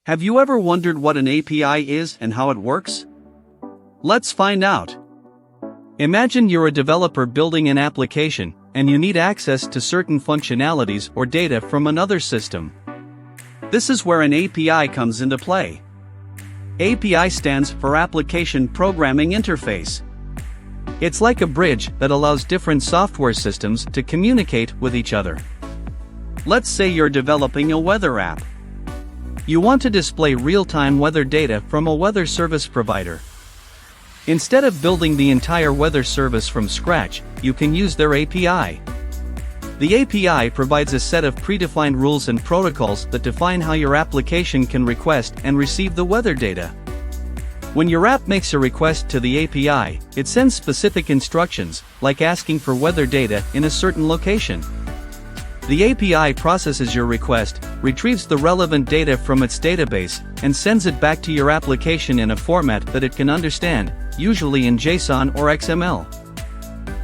Have you ever wondered what an API is and how it works? Let's find out. Imagine you're a developer building an application, and you need access to certain functionalities or data from another system. This is where an API comes into play. API stands for Application Programming Interface. It's like a bridge that allows different software systems to communicate with each other. Let's say you're developing a weather app. You want to display real-time weather data from a weather service provider. Instead of building the entire weather service from scratch, you can use their API. The API provides a set of predefined rules and protocols that define how your application can request and receive the weather data. When your app makes a request to the API, it sends specific instructions, like asking for weather data in a certain location. The API processes your request, retrieves the relevant data from its database, and sends it back to your application in a format that it can understand, usually in JSON or XML.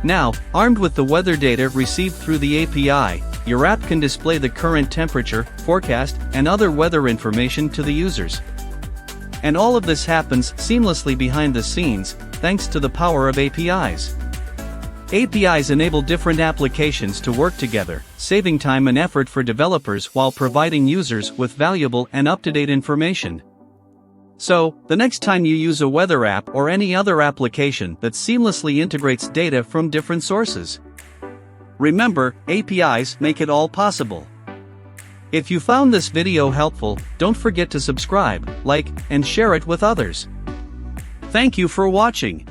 Now, armed with the weather data received through the API, your app can display the current temperature, forecast, and other weather information to the users. And all of this happens seamlessly behind the scenes, thanks to the power of APIs. APIs enable different applications to work together, saving time and effort for developers while providing users with valuable and up-to-date information. So, the next time you use a weather app or any other application that seamlessly integrates data from different sources, remember, APIs make it all possible. If you found this video helpful, don't forget to subscribe, like, and share it with others. Thank you for watching.